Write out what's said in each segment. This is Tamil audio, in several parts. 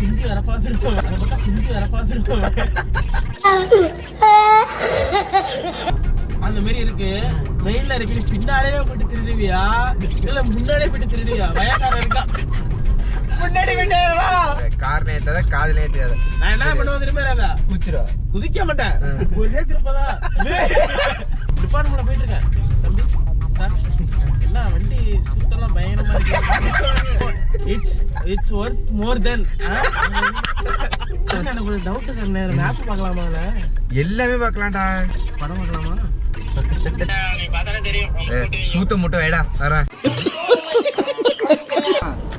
பிஞ்சு வரப்பா இருக்கும், அதை போட்டா பிஞ்சு வரப்பா இருக்கும். அந்த மாதிரி இருக்கு. மெயின்ல இருக்கு, நீ பின்னாடியே போட்டு திருடுவியா இல்ல முன்னாடியே போட்டு திருடுவியா? வயக்காரன் இருக்கா முன்னாடி விட்டேவா கார் நேத்தாத காது நேத்தாத. நான் என்ன பண்ணுவேன் தெரியுமா? குச்சிரா குதிக்க மாட்டேன், ஒரே திருப்பதா. டிபார்ட்மெண்ட்ல போயிட்டு இருக்கேன் தம்பி. சார் என்ன வண்டி சுத்தலாம் பயங்கரமா இருக்கு. இட்ஸ் ஒர்த் மோர் தென். எனக்கு ஒரு டவுட் சார், மேப் பார்க்கலாமா? எல்லாமே பார்க்கலாம்டா. படம் பார்க்கலாமா? சூத்த முட்டை வேடா வரேன்.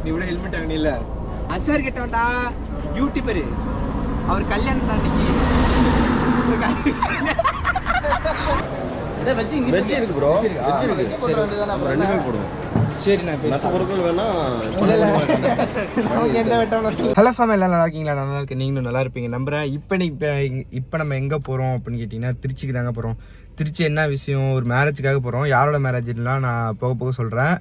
நீ இவ்வளோ ஹெல்மெட் வாங்கினி இல்லை அசார் கேட்டவன்டா யூடியூபரு. அவர் கல்யாணம் தாண்டிக்கு இருக்கு ப்ரோ, ரெண்டுமே போடுவோம். சரி நான் மற்ற பொருட்கள் வேணா. ஹலோ ஃபேம், எல்லாம் நல்லா இருக்கீங்களா? நல்லா இருக்கு, நீங்களும் நல்லா இருப்பீங்க நம்புறேன். இப்போ நம்ம எங்கே போகிறோம் அப்படின்னு கேட்டிங்கன்னா திருச்சிக்கு தாங்க போகிறோம். திருச்சி என்ன விஷயம், ஒரு மேரேஜுக்காக போகிறோம். யாரோட மேரேஜ்லாம் நான் போக போக சொல்கிறேன்.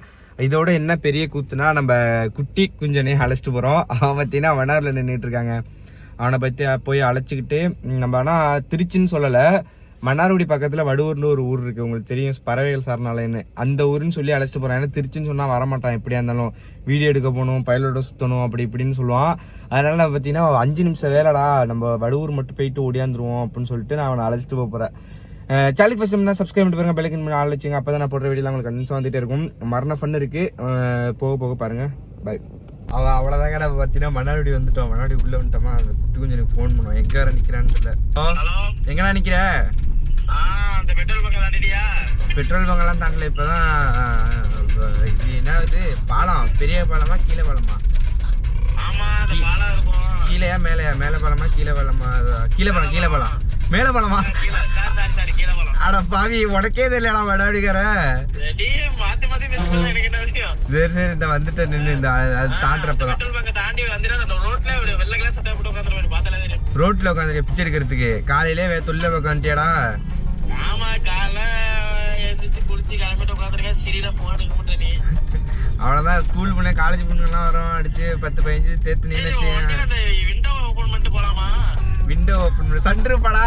இதோட என்ன பெரிய கூத்துனா, நம்ம குட்டி குஞ்சனே அழைச்சிட்டு போகிறோம். அவன் பார்த்தீங்கன்னா வனாரில் நின்றுட்டு இருக்காங்க. அவனை பற்றி போய் அழைச்சிக்கிட்டு நம்ம ஆனால் திருச்சின்னு சொல்லலை, மன்னார்குடி பக்கத்தில் வடுவூர்னு ஒரு ஊர் இருக்குது, உங்களுக்கு தெரியும், பறவைகள் சரணாலயன்னு. அந்த ஊருன்னு சொல்லி அழைச்சிட்டு போகிறான். ஏன்னா திருச்சின்னு சொன்னால் வரமாட்டான், எப்படியா இருந்தாலும் வீடியோ எடுக்க போகணும், பைலோட சுற்றணும் அப்படி இப்படின்னு சொல்லுவான். அதனால் நான் பார்த்தீங்கன்னா 5 நிமிஷம் வேலைடா, நம்ம வடுவூர் மட்டும் போயிட்டு ஓடியாந்துருவோம் அப்படின்னு சொல்லிட்டு நான் அவனை அழைச்சிட்டு போகிறேன். சேனலுக்கு ஃபஸ்ட் டைம் தான் சப்ஸ்கிரைப் பண்ணி பாருங்கள், பெல்லைக்கன் பண்ணி ஆள் வச்சுங்க. அப்போ தான் நான் போடுற வீடியோலாம் உங்களுக்கு கண்டிப்பாக வந்துகிட்டே இருக்கும். மரண ஃபன் இருக்குது, போக போக பாருங்கள். பாய். அவ்வளோதாங்க. நம்ம பார்த்தீங்கன்னா மன்னார்குடி வந்துட்டோம். மன்னார்குடி உள்ளே வந்துட்டோமா, அந்த குட்டி கொஞ்சம் எனக்கு ஃபோன் பண்ணுவோம், எங்கே வேறு நிற்கிறான்னு தெரியல. எங்கண்ணா நிற்கிற? பெட்ரோல் பங்கெல்லாம் தாண்டல. இப்போதான் என்ன இது பாலம், பெரிய பாலமா கீழே பாலமா? கீழேயா மேலையா? மேலே பாலமா கீழே பாலமா? கீழே பாலம், கீழே பாலம், மேலே பாலமா? அட பாவி, உனக்கே தெரியலடா வடாடிக்கிற. சரி சரி, இந்த வந்துட்டேன் நின்று, இந்த அது தாண்டுறப்பதான் ரோட்ல உட்காந்து பிச்சை எடுக்கிறதுக்கு. காலையிலே தொல்ல உட்காந்துட்டியாடா? அவ்வளவுதான், ஸ்கூல் பொண்ணு காலேஜ் பொண்ணுலாம் வரும், அடிச்சு 10-15 தேத்து நினைச்சு. விண்டோ ஓபன் பண்ண சன்ரூஃபடா?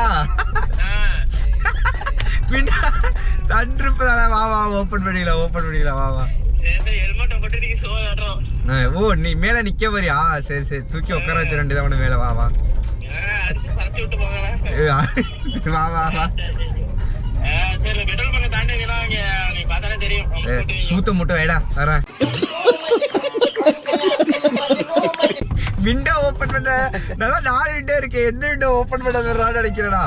சன்ரூஃப் தானே? வா வா, ஓபன் பண்ணிக்கலாம் வா வா. ஓ, நீ மேல நிக்க போறியா? சரி சரி, தூக்கி உட்கார வச்சு 2 தான் மேல. வா வா வா வா வா. சூத்த முட்டை வேடா வரேன். விண்டோ ஓபன் பண்ண நல்லா 4 விண்டோ இருக்கு, எந்த விண்டோ ஓபன் பண்ண நினைக்கிறேடா.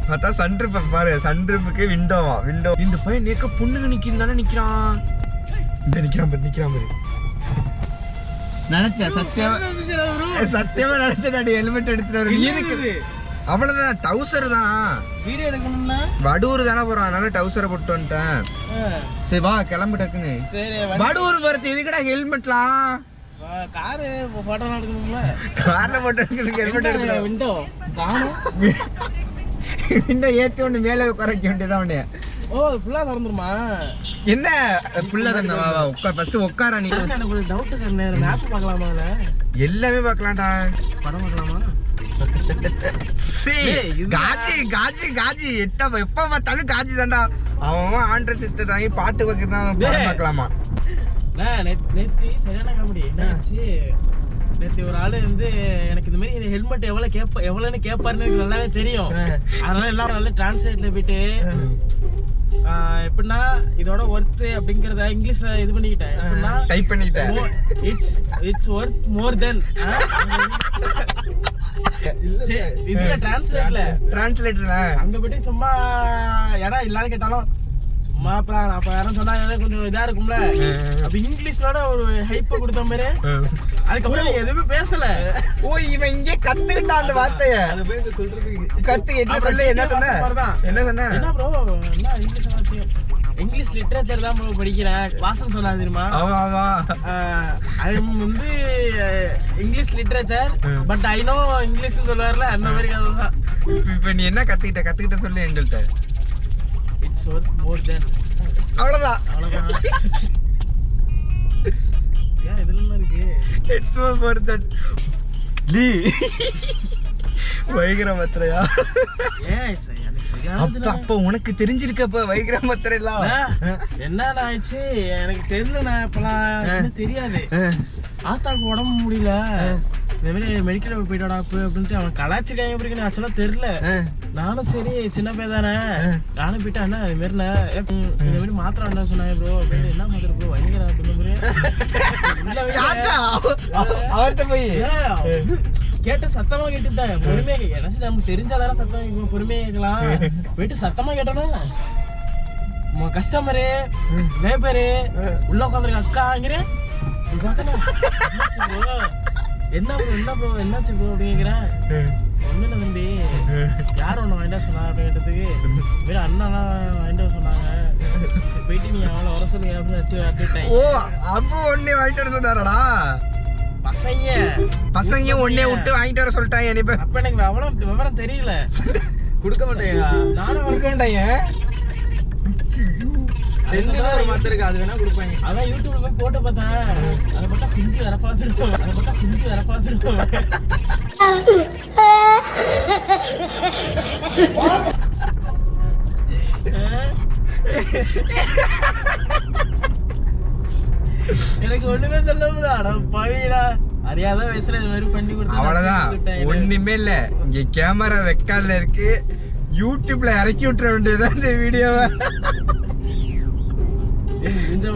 பார்த்தா சன்ரூஃப் பாரு, சன்ரூஃபுக்கு விண்டோவா? விண்டோ. இந்த பையன் நேக்க பொண்ணுங்க நிக்கிது தானே நிக்கிறான். இந்த நிக்கிறான் பாரு. நினைச்சேன் சத்தியமா நினைச்சேன். ஹெல்மெட் எடுத்துட்டு வர அவ்வளவுதான். டவுசர் தான் வீடியோ எடுக்கணும்னா வடூர் தானே போறான், அதனால டவுசரை போட்டு வந்துட்டேன். சரி வா கிளம்பு டக்குன்னு. சரி, வடூர் போறது எதுக்குடா ஹெல்மெட்லாம்? காரு போட்டோ எடுக்கணும்ல, கார்ல போட்டு ஹெல்மெட் எடுக்கணும். விண்டோ காணும், விண்டோ ஏற்றி ஒன்று மேலே குறைக்க வேண்டியதான் ஒன்று. ஓ ஃபுல்லா திறந்துருமா? என்ன ஃபுல்லா தான்? வா வா உட்கார், ஃபர்ஸ்ட் உட்காரா. நீ எனக்கு ஒரு டவுட் சார், மேப் பார்க்கலாமா? எல்லாமே பார்க்கலாம்டா. படம் பார்க்கலாமா? காஜி எப்ப பார்த்தாலும் காஜி தான்டா. அவன் ஆண்ட்ராய்ட் சிஸ்டர் வாங்கி பாட்டு வைக்கிறதான் பார்க்கலாமா? நேத்து சரியான காமெடி என்னாச்சு. நேற்று ஒரு ஆளு வந்து எனக்கு இந்த மாதிரி ஹெல்மெட் எவ்வளோன்னு கேட்பாருன்னு எனக்கு நல்லாவே தெரியும். அதனால எல்லாம் நல்லா டிரான்ஸ்லேட்ல போயிட்டு எப்படின்னா இதோட ஒர்த் அப்படிங்கறத இங்கிலீஷ்ல இது பண்ணிக்கிட்டேன். எப்படின்னா டைப் பண்ணிட்டேன். இட்ஸ் ஒர்த் மோர் தென். இதுல டிரான்ஸ்லேட்டர்ல அங்க போயிட்டு சும்மா இடம் எல்லாரும் கேட்டாலும் சும்மா அப்புறம் அப்ப யாரும் சொன்னா கொஞ்சம் இதா இருக்கும்ல, அப்ப இங்கிலீஷ்லோட ஒரு ஹைப்ப கொடுத்த மாதிரி. அதுக்கப்புறம் எதுவுமே பேசல. ஓ, இவன் இங்கே கத்துக்கிட்டான் அந்த வார்த்தைய. கத்து என்ன சொல்ல? என்ன சொன்ன? என்ன ப்ரோ, என்ன இங்கிலீஷ் லிட்டரேச்சர் தான் படிக்கிறேன். வாசம் சொன்னா தெரியுமா? அது வந்து English literature, but I know English சொல்லுவார்ல, அந்த மாதிரி கதை தான். இப்ப நீ என்ன கத்துக்கிட்ட சொல்லு எங்கள்கிட்ட. இட்ஸ் ஒர்த் மோர் தென். அவ்வளவுதான். ஏன் இதெல்லாம் இருக்கு? இட்ஸ் மோர் தென். வைகிர மத்திரையா? ஏன் அப்ப உனக்கு தெரிஞ்சிருக்கப்ப வைகிர மத்திரை எல்லாம் என்ன ஆயிடுச்சு எனக்கு தெரியலண்ணா. இப்பெல்லாம் தெரியாது. ஆத்தாக்கு உடம்பு முடியல, இந்த மாதிரி மெடிக்கல் போயிட்டோடா அப்படின்ட்டு அவன் கலாச்சிருக்காங்க பிடிக்கணும். ஆக்சுவலா தெரியல. நானும் சரி சின்ன பையன் தானே, நானும் போயிட்டேன். அண்ணா இது மாதிரி இந்த மாதிரி மாத்திரை என்ன சொன்னாங்க ப்ரோ அப்படின்னு. என்ன மாத்திரை ப்ரோ வைக்கிறா அப்படின்னு அவர்கிட்ட போய் கேட்ட சத்தமா கேட்டுட்டாங்க. பொறுமையா எனக்கு நமக்கு தெரிஞ்சாதானே சத்தம் பொறுமையா கேட்கலாம். போயிட்டு சத்தமா கேட்டோன்னா கஸ்டமரு லேபரு உள்ள உட்காந்துருக்க அக்காங்கிற என்ன ப்ரோ என்ன ப்ரோ என்னாச்சு ப்ரோ அப்படிங்கிறேன். ஒண்ணு இல்லை தம்பி, யாரும் ஒண்ணு வாங்கிட்டா சொன்னா அப்படின்றதுக்கு வேற அண்ணாலாம் வாங்கிட்டு சொன்னாங்க. சரி போயிட்டு நீ அவளை வர சொல்லி அப்படின்னு. ஓ அப்போ ஒன்னே வாங்கிட்டு வர சொன்னாரடா? பசங்க ஒன்னே விட்டு வாங்கிட்டு வர சொல்லிட்டாங்க. அப்ப எனக்கு அவ்வளவு விவரம் தெரியல. கொடுக்க மாட்டேங்க, நானும் கொடுக்க மாட்டேங்க. ஒரு மாத்திரை இருக்கு, அது வேணா கொடுப்பாங்க. அதான் யூடியூப்ல போய் போட்டு பார்த்தேன். அதை மட்டும் பிஞ்சு வர பார்த்துருக்கோம். எனக்கு ஒண்ணுமே சொல்ல பவிடா அறியாத வயசுல இது மாதிரி பண்ணி கொடுத்து அவ்வளவுதான். ஒண்ணுமே இல்ல, இங்க கேமரா ரெக்கார்ட்ல இருக்கு, யூடியூப்ல இறக்கி விட்டுற வேண்டியதுதான் இந்த வீடியோவை.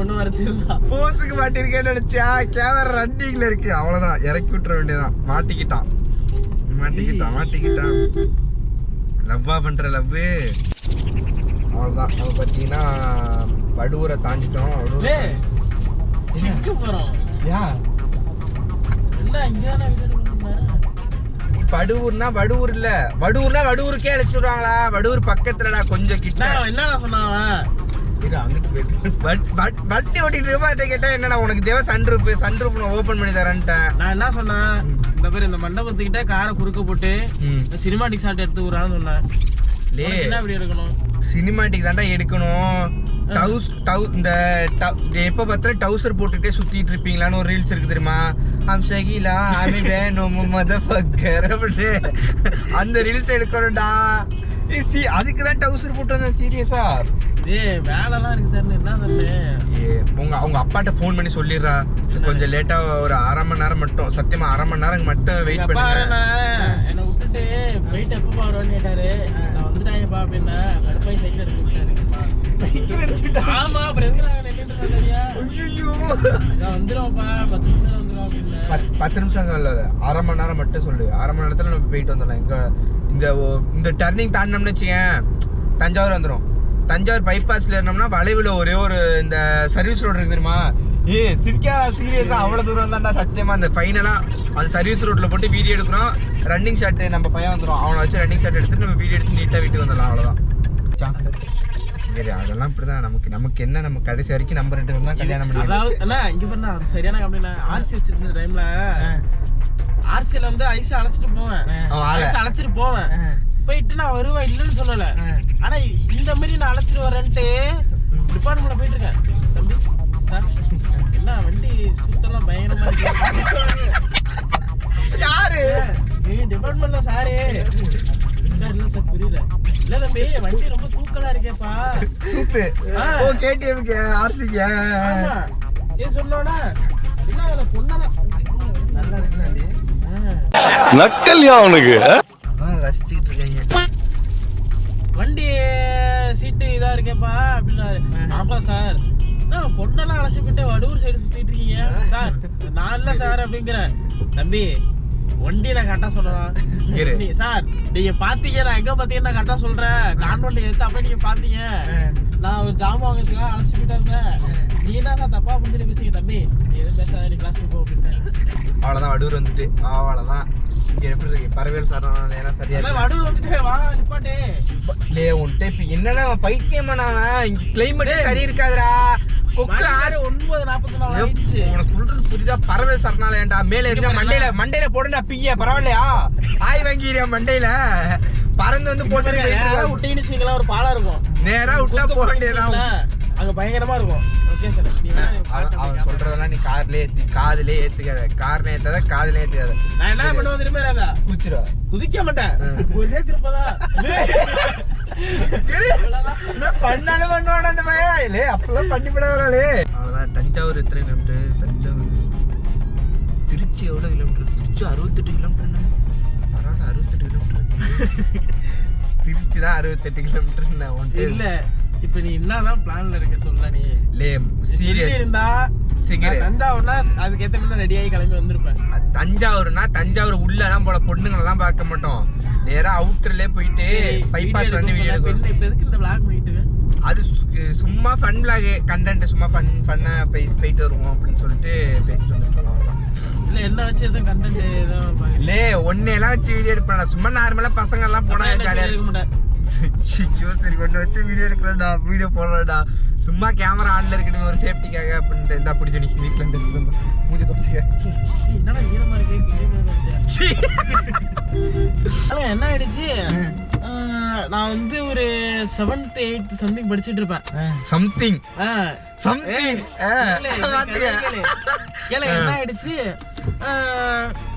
ஒண்ணும் வரச்சிருந்தா போஸுக்கு மாட்டிருக்கேன்னு நினைச்சா கேமரா ரன்னிங்ல இருக்கு. அவ்வளவுதான், இறக்கி விட்டுற வேண்டியதான். மாட்டிக்கிட்டான். லவ்வா பண்ற லவ்வு. அவ்வளவுதான். நம்ம பாத்தீங்கன்னா வடுவூரை தாண்டிட்டோம். வடுவூர் இல்ல, வடுவூருக்கே அழைச்சிட்டு வருவாங்களா? வடுவூர் பக்கத்துலடா, கொஞ்சம் கிட்ட. என்ன சொன்னாங்க? வண்டி ஓட்டிட்டு இருப்பா கேட்டா என்னடா உனக்கு தேவை சன்ரூஃப் நான் ஓபன் பண்ணி தரேன்ட்டேன். நான் என்ன சொன்னேன், இந்த பேர் இந்த மண்டபத்துக்கிட்ட காரை குறுக்க போட்டு சினிமாட்டிக் ஷாட் எடுத்து விடுறான்னு சொன்னேன். என்ன அப்படி எடுக்கணும்? சினிமாட்டிக் தாண்டா எடுக்கணும். இந்த எப்ப பார்த்தாலும் டவுசர் போட்டுட்டே சுத்திட்டு இருப்பீங்களான்னு ஒரு ரீல்ஸ் இருக்கு தெரியுமா? அந்த ரீல்ஸ் எடுக்கணும்டா. அதுக்குதான் டவுசர் போட்டு வந்தேன். சீரியஸா வேலைலாம் இருக்கு சார். என்ன சார் அவங்க அப்பாட்ட போன் பண்ணி சொல்லிடுறா, கொஞ்சம் லேட்டா ஒரு அரை மணி நேரம் மட்டும், சத்தியமா அரை மணி நேரம் மட்டும் வெயிட் பண்ணுங்க. என்ன விட்டுட்டு போயிட்டு எப்ப வருவான்னு கேட்டாரு. நான் வந்துட்டாங்கப்பா அப்படின்னா கடுப்பாய் சைக்கிள் எடுத்து விட்டாரு. ஆமா அப்புறம் எதுக்கு நாங்க நின்றுட்டு சரியா நான் வந்துடுவோம்ப்பா 10 நிமிஷம் வந்துடும் அப்படின்னு. 10 நிமிஷம் சொல்லாத, அரை மணி நேரம் மட்டும் சொல்லு. அரை மணி நேரத்துல நம்ம போயிட்டு வந்துடலாம். இந்த டர்னிங் தாண்டினோம்னு வச்சுக்கேன், தஞ்சாவூர் வந்துடும். தஞ்சாவூர் பைபாஸ்ல இருந்தோம்னா வளைவுல ஒரே ஒரு இந்த சர்வீஸ் ரோடு இருக்கு தெரியுமா? சிரிக்காதா, சீரியஸா அவ்வளவு தூரம் தான்டா சத்தியமா. அந்த ஃபைனலா அந்த சர்வீஸ் ரோட்ல போட்டு வீடியோ எடுக்கிறோம். ரன்னிங் ஷாட் நம்ம பையன் வந்துடும். அவனை வச்சு ரன்னிங் ஷாட் எடுத்துட்டு நம்ம வீடியோ எடுத்து நீட்டா வீட்டுக்கு வந்துடலாம். அவ்வளவுதான். சரி, அதெல்லாம் இப்படிதான். நமக்கு என்ன, நம்ம கடைசி வரைக்கும் நம்ம 2 பேரும் தான் கல்யாணம் பண்ணி. அதாவது இங்க பண்ணா சரியான கம்பெனி. ஆர்சி வச்சிருந்த டைம்ல ஆர்சியில வந்து ஐஸ் அழைச்சிட்டு போவேன். போயிட்டு நான் வருவேன் இல்லைன்னு சொல்லல. ஆனா இந்த மாதிரி நான் அழைச்சிட்டு வரேன்ட்டு டிபார்ட்மெண்ட்ல போயிட்டு இருக்கேன். தம்பி சார் என்ன வண்டி சுத்தலாம் பயங்கரமா இருக்கு. யாரு டிபார்ட்மெண்ட்ல சாரு சார்? இல்ல சார் புரியல. இல்ல தம்பி வண்டி ரொம்ப தூக்கலா இருக்கேப்பா. சூத்து கேடிஎம்க்கு ஆர்சிக்கு சொன்னோன்னா என்ன பொண்ணலாம் நல்லா இருக்குண்ணாடி நக்கல்யா அவனுக்கு ரசிச்சுக்கிட்டு இருக்காங்க. வண்டி சீட்டு இதா இருக்கேப்பா அப்படின்னாரு. ஆப்பா சார் நான் பொண்ணெல்லாம் அழைச்சி போயிட்டு வடூர் சைடு சுத்திட்டு இருக்கீங்க சார். நான் இல்ல சார் அப்படிங்கிறேன். தம்பி வண்டி நான் கரெக்டா சொல்லலாம் சார். நீங்க பாத்தீங்க நான் எங்க பாத்தீங்கன்னா கரெக்டா சொல்றேன். கான்வென்ட் எடுத்து அப்ப நீங்க பாத்தீங்க. நான் ஒரு ஜாம் வாங்கிறதுக்காக அழைச்சி போயிட்டு இருந்தேன். நீ என்ன தப்பா அப்படின்னு பேசுங்க. தம்பி நீ எதுவும் பேசாத, நீ கிளாஸுக்கு போ அப்படின்ட்டேன். அவ்வளவுதான், வடூர் வந்துட்டு. அவ்வளவுதான். எப்படி இருக்கு பரவேல் சார்? சரியா வடூர் வந்துட்டு வா நிப்பாட்டே. இப்ப என்னன்னா பைத்தியமா, நான் கிளைமேட்டே சரி இருக்காதுடா. கொக்கு 6:09:44 ஆயிடுச்சு. உனக்கு சொல்றது புரியுதா? பரவேல் சார்னால ஏன்டா மேல இருக்க மண்டையில போடுண்டா பிய்ய பரவாயில்லையா? ஆய் வாங்கிறியா மண்டையில பறந்து வந்து போட்டு விட்டீங்கன்னு ஒரு பாலம் இருக்கும். நேரா விட்டா போக வேண்டியதான். அங்க பயங்கரமா இருக்கும் லொகேஷன். நீ அவன் சொல்றதெல்லாம் நீ காதுலயே ஏத்துக்காத. கார்ல ஏத்தாத, காதுலயே ஏத்துக்காத. நான் என்ன பண்ணுவேன் தெரியுமா? குச்சிரா குதிக்க மாட்டேன், ஒரே திருப்பதான் பண்ணாலும் பண்ணுவாடா அந்த பையன். இல்ல அப்பெல்லாம் பண்ணி விடாதே. அவ்வளவுதான். தஞ்சாவூர் எத்தனை கிலோமீட்டர்? தஞ்சாவூர் திருச்சி எவ்வளவு கிலோமீட்டர்? திருச்சி 68 கிலோமீட்டர். பரவாயில்ல, 68 கிலோமீட்டர். திருச்சி தான் 68 கிலோமீட்டர். இல்ல இப்ப நீ என்னதான் பிளான்ல இருக்க சொல்ல? நீ சீரியஸ் இருந்தா தஞ்சாவூர்னா அதுக்கு ஏத்த மாதிரி ரெடி ஆகி கிளம்பி வந்திருப்பேன். தஞ்சாவூர்னா தஞ்சாவூர் உள்ள எல்லாம் போல பொண்ணுங்க எல்லாம் பார்க்க மாட்டோம். நேரா அவுட்டர்லயே போயிட்டு பைபாஸ் வந்து வீடியோ எடுக்கணும். இப்ப எதுக்கு இந்த vlog பண்ணிட்டு இருக்க? அது சும்மா ஃபன் vlog கண்டென்ட், சும்மா ஃபன்னா போயிட்டு வருவோம் அப்படின்னு சொல்லிட்டு பேசிட்டு வந்துட்டோம். இல்ல என்ன வச்சு எதுவும் கண்டென்ட் எதுவும் இல்ல ஒன்னெல்லாம் வச்சு வீடியோ எடுப்பேன். சும்மா நார்மலா பசங்க எல்லாம் போனா ஜாலியா இருக்க மாட்டேன். சரி ஒண்ணு வச்சு வீடியோ எடுக்கிறேன்டா, வீடியோ போடுறேன்டா, சும்மா கேமரா ஆன்ல இருக்கணும் ஒரு சேஃப்டிக்காக அப்படின்ட்டு இருந்தா பிடிச்சி நீ வீட்டுல இருந்து எடுத்துட்டு வந்தோம். மூஞ்சி தொடச்சிக்க. என்னடா ஈரமா இருக்கு? என்ன ஆயிடுச்சு, நான் வந்து ஒரு 7th 8th சம்திங் படிச்சிட்டு இருப்பேன். சம்திங் என்ன ஆயிடுச்சு,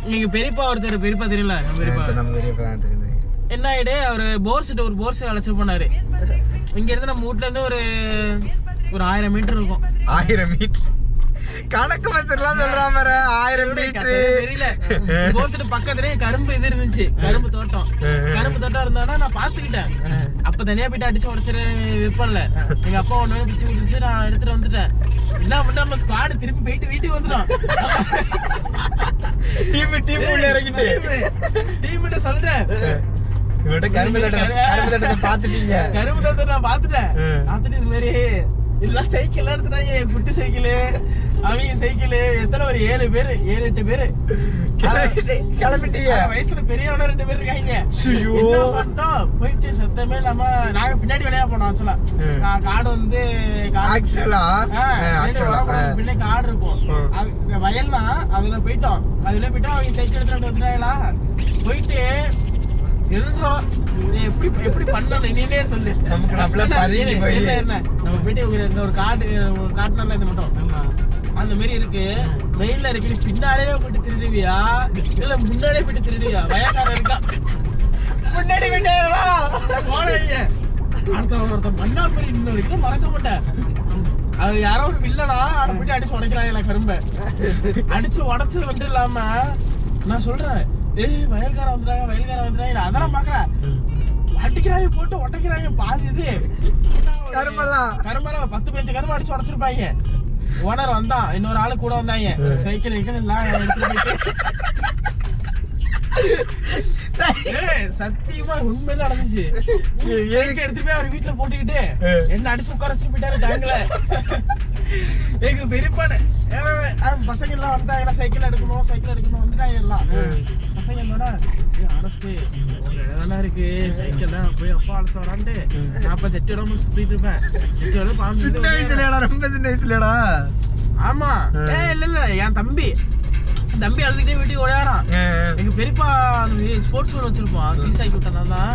நீங்க பெரியப்பா ஒருத்தர், பெரியப்பா தெரியல? நம்ம பெரியப்பா தான் தெரியும். என்ன ஆயிடு, அவரு போர் செட் அழைச்சிட்டு போனாரு. இங்க இருந்து நம்ம வீட்ல இருந்து ஒரு 1000 மீட்டர் இருக்கும். 1000 மீட்டர் கணக்கு மசர்லாம் சொல்றான் பாரு. 1000 மீட்டர் தெரியல. போர் செட் பக்கத்துலயே கரும்பு இது இருந்துச்சு, கரும்பு தோட்டம் இருந்தானா நான் பாத்துக்கிட்டேன். அப்ப தனியா போயிட்டு அடிச்சு உடச்சிரு விற்பன்ல. எங்க அப்பா ஒண்ணு பிடிச்சு விட்டுச்சு, நான் எடுத்துட்டு வந்துட்டேன். என்ன பண்ண நம்ம ஸ்குவாட் திருப்பி போயிட்டு வீட்டுக்கு வந்துட்டோம். டீம் உள்ள இறங்கிட்டு டீம் சொல்றேன், கரும்பு தோட்டத்தை பாத்துட்டீங்க? கரும்பு தோட்டத்தை நான் பாத்துட்டேன். இது மாதிரி எல்லாம் சைக்கிள் எடுத்துட்டாங்க, குட்டி சைக்கிள், அவங்க சைக்கிள், எத்தனை ஒரு 7 பேரு 7-8 பேரு கிளம்பிட்டீங்க. வயசுல பெரியவன 2 பேர் இருக்காங்க. போயிட்டு சத்தமே இல்லாம நாங்க பின்னாடி விளையா போனோம். காடு வந்து பின்னாடி காடு இருக்கும், வயல்னா அதுல போயிட்டோம். அவங்க சைக்கிள் எடுத்துட்டு வந்துட்டாங்களா, போயிட்டு எப்படி பண்ணணும் நீனே சொல்லு. நம்ம போயிட்டு ஒரு காட்டுனால இது மட்டும் அந்த மாதிரி இருக்கு, மெயின்ல இருக்கு. பின்னாடியே போயிட்டு திருடுவியா இல்ல முன்னாடியே போயிட்டு திருடுவியா? வயக்காரன் இருக்கா முன்னாடி ஒருத்தன் மண்ணா போய் இன்னொரு கிட்ட மறக்க மாட்டேன். அது யாரோ ஒரு வில்லனா அதை போயிட்டு அடிச்சு உடைக்கிறாங்க கரும்பை. அடிச்சு உடச்சது மட்டும் இல்லாம நான் சொல்றேன், வயல்காரன் வந்துட்டாங்க அதெல்லாம் பாக்குறேன். அடிக்கிறாங்க போட்டு உடைக்கிறாங்க. பாதி இது கரும்பெல்லாம் 10-15 கரும்பு அடிச்சு உடச்சிருப்பாங்க. ஓனர் வந்தான், இன்னொரு ஆளு கூட வந்தாங்க. சைக்கிள் எல்லாம் எடுத்துட்டு போயிட்டு சத்தியமா உண்மையில நடந்துச்சு. எடுத்துட்டு போய் அவர் வீட்டுல போட்டுக்கிட்டு என்ன அடிச்சு உட்கார வச்சுட்டு போயிட்டாரு டேங்க்ல. எங்க பெரியப்பாடு பசங்க எல்லாம் வந்தாங்க, சைக்கிள் எடுக்கணும் வந்துட்டாங்க எல்லாம் பசங்க. என்னோட அரசு நல்லா இருக்கு சைக்கிள் போய் அப்பா அழைச்சு வரான்ட்டு நான் அப்ப செட்டியோட சுத்திட்டு இருப்பேன். சின்ன வயசுலடா, ரொம்ப சின்ன வயசுலடா. ஆமா இல்ல என் தம்பி அழுதுகிட்டே வீட்டுக்கு ஓடாரான். எங்க பெரியப்பா ஸ்போர்ட்ஸ் ஒன்று வச்சிருப்போம், சீசாக்கி விட்டான் தான்.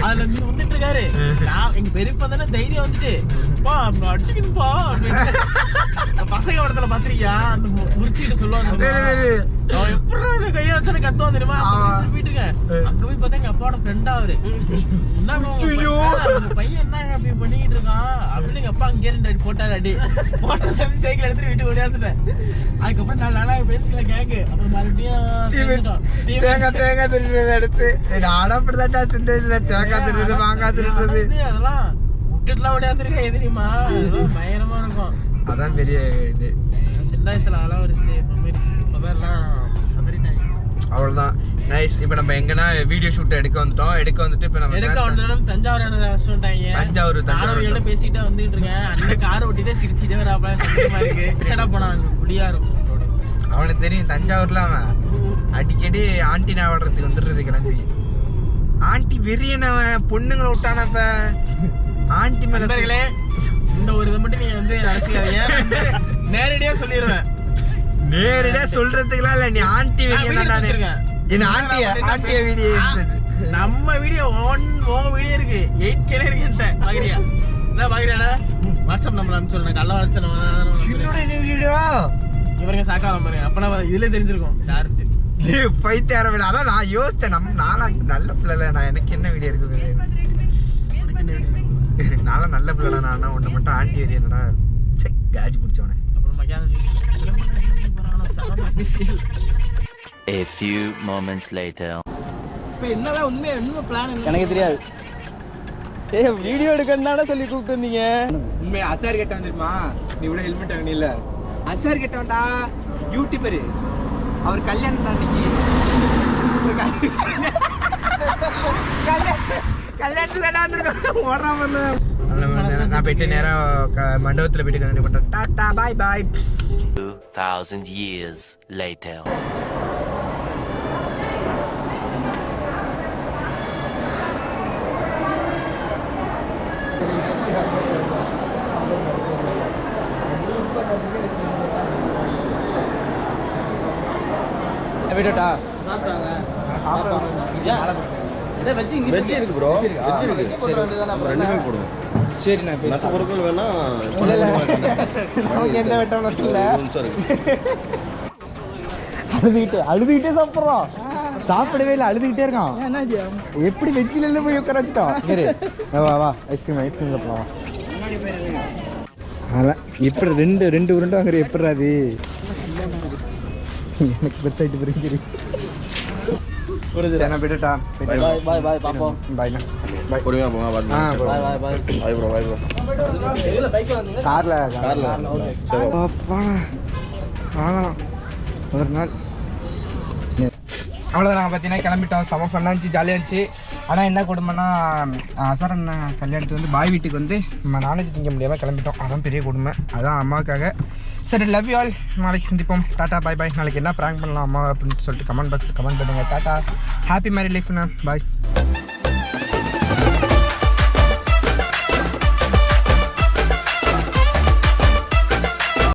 அதுல இருந்து வந்துட்டு இருக்காரு. எங்க பெரியப்பா தானே தைரியம் வந்துட்டு அடிக்கணும்பா பசங்க இடத்துல பாத்திருக்கியா, அந்த முறிச்சுக்கிட்டு சொல்லுவாங்க. எப்படி கைய வச்சு கத்துவான் தெரியுமா? வீட்டுக்கு அங்க போய் பார்த்தா எங்க அப்பாவோட ஃப்ரெண்டா அவரு. என்ன பையன் என்ன அப்படி பண்ணிக்கிட்டு இருக்கான் அப்படின்னு எங்க அப்பா அங்கே இருந்து அடி போட்டாரு. அடி போட்ட சொல்லி சைக்கிள் எடுத்துட்டு வீட்டுக்கு ஓடியாந்துட்டேன். அதுக்கப்புறம் நான் நல்லா பேசிக்கல கேக்கு. அப்புறம் மறுபடியும் தேங்காய் திருடுறது எடுத்து அடப்படுதாட்டா சின்ன வயசுல தேங்காய் திருடுறது, மாங்காய் திருடுறது, அதெல்லாம் விட்டுட்டுலாம் ஓடியாந்துருக்கேன். எதிரிமா பயங்கரமா இருக்கும். அதான் பெரிய இது. சின்ன வயசுல அதெல்லாம் ஒரு மெமரிஸ். இப்பதான் அவ்வளவுதான். நைஸ். இப்போ நம்ம எங்கன்னா வீடியோ ஷூட் எடுக்க வந்துட்டு இப்போ நம்ம தஞ்சாவூர் பேசிட்டே வந்துட்டு இருக்கேன். அன்னைக்கு கார் ஓட்டிட்டே சிரிச்சுட்டே வராப்பா இருக்கு. செட்டப் போனாங்க குடியா இருக்கும். அவனுக்கு தெரியும் தஞ்சாவூர்ல அவன் அடிக்கடி ஆண்டினா வாடுறதுக்கு வந்துடுறது கிளம்பி. ஆண்டி வெறியனவன் பொண்ணுங்களை விட்டானப்ப ஆண்டி மேலே. இந்த ஒரு இதை மட்டும் நீங்க வந்து நினைச்சுக்காதீங்க, நேரடியா சொல்லிடுவேன். நேரடியா சொல்றதுக்குலாம் இல்ல, நீ ஆண்டி வெறியன். என்ன ஆண்டிய வீடியோ நம்ம வீடியோ வீடியோ இருக்கு 8K இருக்குன்ட்ட பாக்குறியா? என்ன பாக்குறியாடா? வாட்ஸ்அப் நம்பர் அனுப்பிச்சு கல்ல வச்சு இவருங்க சாக்காரம் பாருங்க அப்பனா இதுல தெரிஞ்சிருக்கும் யாருட்டு பைத்தியாரம் இல்லை. அதான் நான் யோசிச்சேன் நானா நல்ல பிள்ளை நான் எனக்கு என்ன வீடியோ இருக்குது நானும் நல்ல பிள்ளை நான் ஒன்று மட்டும் ஆண்டி ஏரியா செக் காஜி பிடிச்சவனே. அப்புறம் மத்தியானம் A few moments later. இப்போ என்னதான் உண்மை பிளான் எனக்கு தெரியாது. வீடியோ எடுக்கணும் தானே சொல்லி கூப்பிட்டு வந்தீங்க. உண்மை அசார் கேட்ட வந்துருமா நீ கூட ஹெல்மெட் வாங்க இல்ல அசார் கேட்டவன்டா யூடியூபரு அவர் கல்யாணம் அன்னைக்கு கல்யாணத்துக்கு ஓடுறாம நான் போயிட்டு நேரம் மண்டபத்தில் போயிட்டு கண்டிப்பாக பண்ணுறேன். டாட்டா பாய் பாய். 2000 years later. விடட்டா வெஜ் இருக்கு ப்ரோ. ரெண்டுமே போடுங்க. சரி நான் மற்ற பொருட்கள் வேணா எந்த வெட்டம் இல்லை. அழுதுகிட்டே சாப்பிட்றோம். சாப்பிடவே இல்லை அழுதுகிட்டே இருக்கான். எப்படி வெஜ்ஜில எல்லாம் போய் உட்கார வச்சுட்டோம். சரி வா வா ஐஸ்கிரீம் சாப்பிடலாம். அதெல்லாம் எப்படி ரெண்டு உருண்டை வாங்குற எப்படி அது எனக்கு பெருசாயிட்டு பிரிஞ்சு நான் போயிட்டுட்டா. பாய் பாய் பாப்போம். பாய்ண்ணா பாய். பொறுமையா போங்க. பாய் பாய் பாய் ப்ரோ. Bye bro. காரில் அப்பா வாங்கலாம் ஒரு நாள். அவ்வளோதான் நாங்கள் பார்த்தீங்கன்னா கிளம்பிட்டோம். செம ஃபன்னாக இருந்துச்சு, ஜாலியாக இருந்துச்சு. ஆனால் என்ன கொடுமைன்னா அசார் அண்ணன் கல்யாணத்துக்கு வந்து பாய் வீட்டுக்கு வந்து நம்ம நாலேஜ் திங்க முடியாமல் கிளம்பிட்டோம். அதான் பெரிய கொடுமை. அதான் அம்மாவுக்காக. சரி லவ் யூ ஆல். நாளைக்கு சந்திப்போம். டாட்டா பாய் பாய். நாளைக்கு என்ன ப்ராங்க் பண்ணலாம் அம்மா அப்படின்னு சொல்லிட்டு கமெண்ட் பாக்ஸில் கமெண்ட் பண்ணுங்கள். டாட்டா. ஹாப்பி மேரி லைஃப்ண்ணா. பாய்.